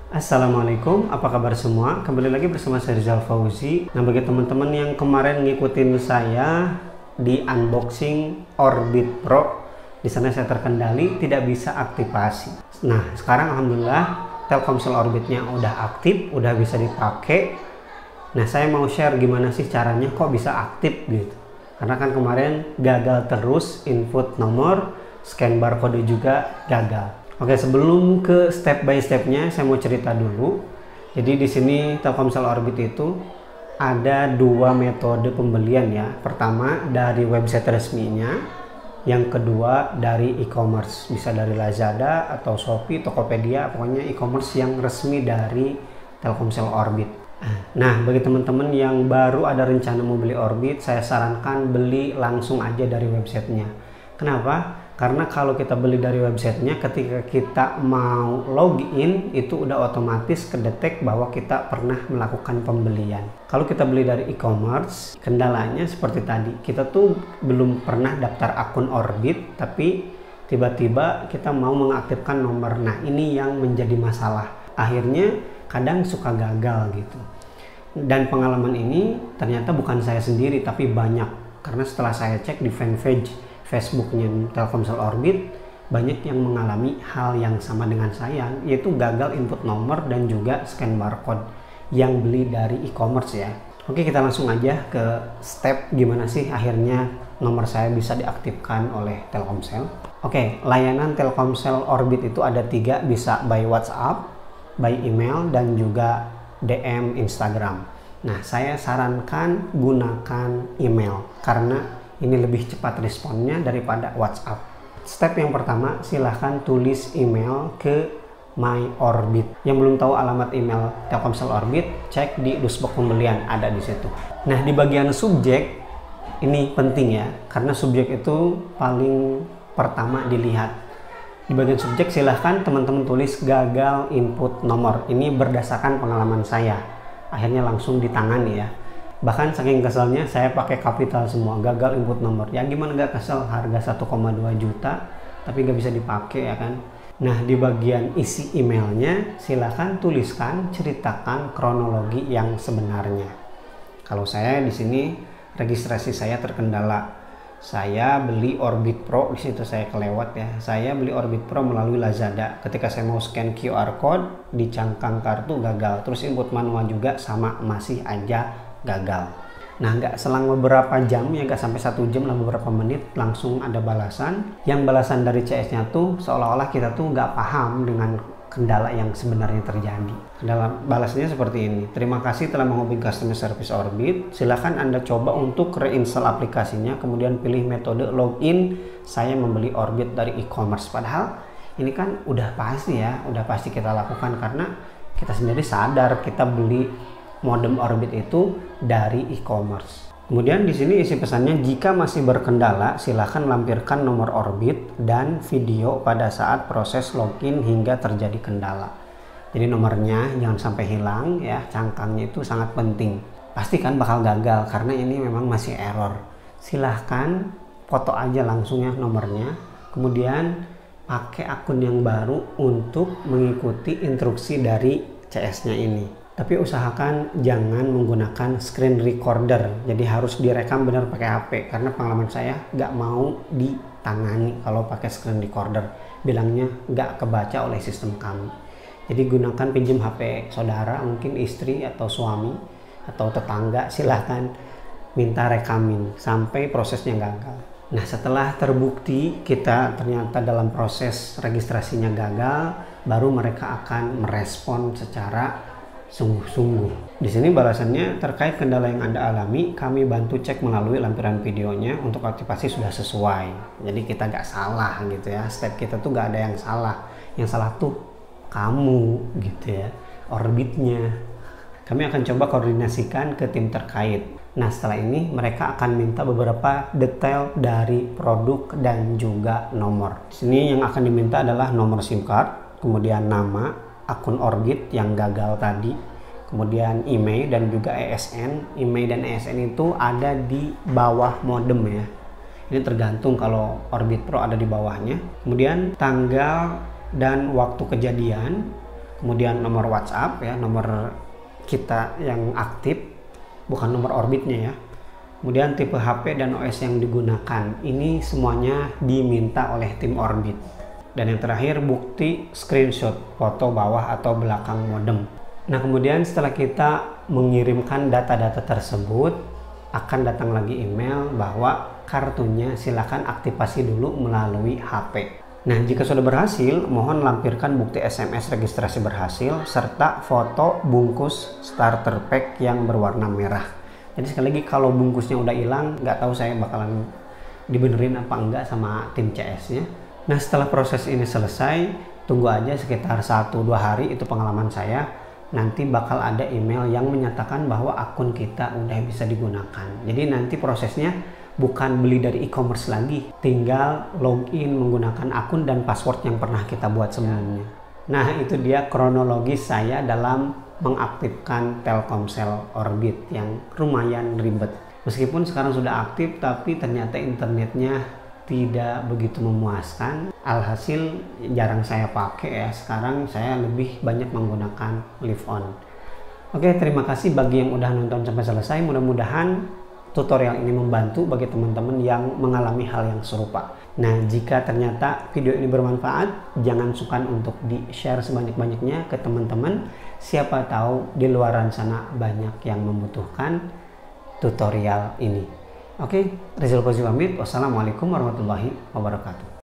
Assalamualaikum, apa kabar semua? Kembali lagi bersama saya Rizal Fauzi. Nah, bagi teman-teman yang kemarin ngikutin saya di unboxing Orbit Pro, di sana saya terkendali tidak bisa aktivasi. Nah, sekarang alhamdulillah Telkomsel Orbitnya udah aktif, udah bisa dipakai. Nah, saya mau share gimana sih caranya kok bisa aktif gitu. Karena kan kemarin gagal terus input nomor, scan barcode juga gagal. Oke, sebelum ke step by stepnya, saya mau cerita dulu. Jadi di sini Telkomsel Orbit itu ada dua metode pembelian ya. Pertama dari website resminya, yang kedua dari e-commerce, bisa dari Lazada atau Shopee, Tokopedia, pokoknya e-commerce yang resmi dari Telkomsel Orbit. Nah, bagi teman-teman yang baru ada rencana mau beli Orbit, saya sarankan beli langsung aja dari websitenya. Kenapa? Karena kalau kita beli dari websitenya, ketika kita mau login itu udah otomatis kedetek bahwa kita pernah melakukan pembelian. Kalau kita beli dari e-commerce, kendalanya seperti tadi, kita tuh belum pernah daftar akun Orbit, tapi tiba-tiba kita mau mengaktifkan nomor. Nah, ini yang menjadi masalah. Akhirnya kadang suka gagal gitu. Dan pengalaman ini ternyata bukan saya sendiri, tapi banyak. Karena setelah saya cek di fanpage Facebooknya Telkomsel Orbit, banyak yang mengalami hal yang sama dengan saya, yaitu gagal input nomor dan juga scan barcode yang beli dari e-commerce ya. Oke, kita langsung aja ke step gimana sih akhirnya nomor saya bisa diaktifkan oleh Telkomsel. Oke, layanan Telkomsel Orbit itu ada 3, bisa by WhatsApp, by email, dan juga DM Instagram. Nah, saya sarankan gunakan email karena ini lebih cepat responnya daripada WhatsApp. Step yang pertama, silahkan tulis email ke My Orbit. Yang belum tahu alamat email Telkomsel Orbit, cek di dashboard pembelian, ada di situ. Nah, di bagian subjek, ini penting ya, karena subjek itu paling pertama dilihat. Di bagian subjek silahkan teman-teman tulis gagal input nomor. Ini berdasarkan pengalaman saya. Akhirnya langsung ditangani ya. Bahkan saking keselnya saya pakai kapital semua, gagal input nomor. Ya gimana gak kesel, harga 1,2 juta tapi gak bisa dipakai ya kan. Nah, di bagian isi emailnya silahkan tuliskan, ceritakan kronologi yang sebenarnya. Kalau saya di sini registrasi saya terkendala. Saya beli Orbit Pro, di situ saya kelewat ya. Saya beli Orbit Pro melalui Lazada. Ketika saya mau scan QR code di cangkang kartu gagal. Terus input manual juga sama, masih aja gagal. Nah, nggak selang beberapa jam ya, nggak sampai 1 jam lah, beberapa menit langsung ada balasan. Yang balasan dari CS-nya tuh seolah-olah kita tuh nggak paham dengan kendala yang sebenarnya terjadi. Dalam balasnya seperti ini: terima kasih telah menghubungi customer service Orbit. Silahkan Anda coba untuk reinstall aplikasinya, kemudian pilih metode login. Saya membeli Orbit dari e-commerce. Padahal ini kan udah pasti ya, udah pasti kita lakukan karena kita sendiri sadar kita beli modem Orbit itu dari e-commerce. Kemudian di sini isi pesannya, jika masih berkendala silahkan lampirkan nomor Orbit dan video pada saat proses login hingga terjadi kendala. Jadi nomornya jangan sampai hilang ya, cangkangnya itu sangat penting. Pasti kan bakal gagal karena ini memang masih error. Silahkan foto aja langsung ya nomornya, kemudian pakai akun yang baru untuk mengikuti instruksi dari CS-nya ini. Tapi usahakan jangan menggunakan screen recorder, jadi harus direkam benar pakai HP, karena pengalaman saya nggak mau ditangani kalau pakai screen recorder, bilangnya nggak kebaca oleh sistem kami. Jadi gunakan, pinjam HP saudara, mungkin istri atau suami atau tetangga, silahkan minta rekamin sampai prosesnya gagal. Nah, setelah terbukti kita ternyata dalam proses registrasinya gagal, baru mereka akan merespon secara sungguh-sungguh. Di sini balasannya, terkait kendala yang Anda alami, kami bantu cek melalui lampiran videonya, untuk aktivasi sudah sesuai. Jadi kita nggak salah gitu ya, step kita tuh nggak ada yang salah. Yang salah tuh kamu gitu ya, Orbitnya. Kami akan coba koordinasikan ke tim terkait. Nah, setelah ini mereka akan minta beberapa detail dari produk dan juga nomor. Di sini yang akan diminta adalah nomor SIM card, kemudian nama, akun Orbit yang gagal tadi, kemudian email dan juga ESN. Email dan ESN itu ada di bawah modem ya. Ini tergantung, kalau Orbit Pro ada di bawahnya. Kemudian tanggal dan waktu kejadian, kemudian nomor WhatsApp ya, nomor kita yang aktif, bukan nomor Orbitnya ya. Kemudian tipe HP dan OS yang digunakan. Ini semuanya diminta oleh tim Orbit. Dan yang terakhir, bukti screenshot foto bawah atau belakang modem. Nah, kemudian setelah kita mengirimkan data-data tersebut, akan datang lagi email bahwa kartunya silakan aktifasi dulu melalui HP. Nah, jika sudah berhasil, mohon lampirkan bukti SMS registrasi berhasil serta foto bungkus starter pack yang berwarna merah. Jadi sekali lagi, kalau bungkusnya udah hilang, nggak tahu saya bakalan dibenerin apa enggak sama tim CS-nya. Nah, setelah proses ini selesai, tunggu aja sekitar 1-2 hari, itu pengalaman saya. Nanti bakal ada email yang menyatakan bahwa akun kita udah bisa digunakan. Jadi nanti prosesnya bukan beli dari e-commerce lagi, tinggal login menggunakan akun dan password yang pernah kita buat sebelumnya. Nah, itu dia kronologis saya dalam mengaktifkan Telkomsel Orbit yang lumayan ribet. Meskipun sekarang sudah aktif, tapi ternyata internetnya tidak begitu memuaskan. Alhasil jarang saya pakai ya. Sekarang saya lebih banyak menggunakan Live On. Oke, terima kasih bagi yang udah nonton sampai selesai. Mudah-mudahan tutorial ini membantu bagi teman-teman yang mengalami hal yang serupa. Nah, jika ternyata video ini bermanfaat, jangan sukar untuk di-share sebanyak-banyaknya ke teman-teman. Siapa tahu di luaran sana banyak yang membutuhkan tutorial ini. Oke, Rizal Fauzi pamit. Wassalamualaikum warahmatullahi wabarakatuh.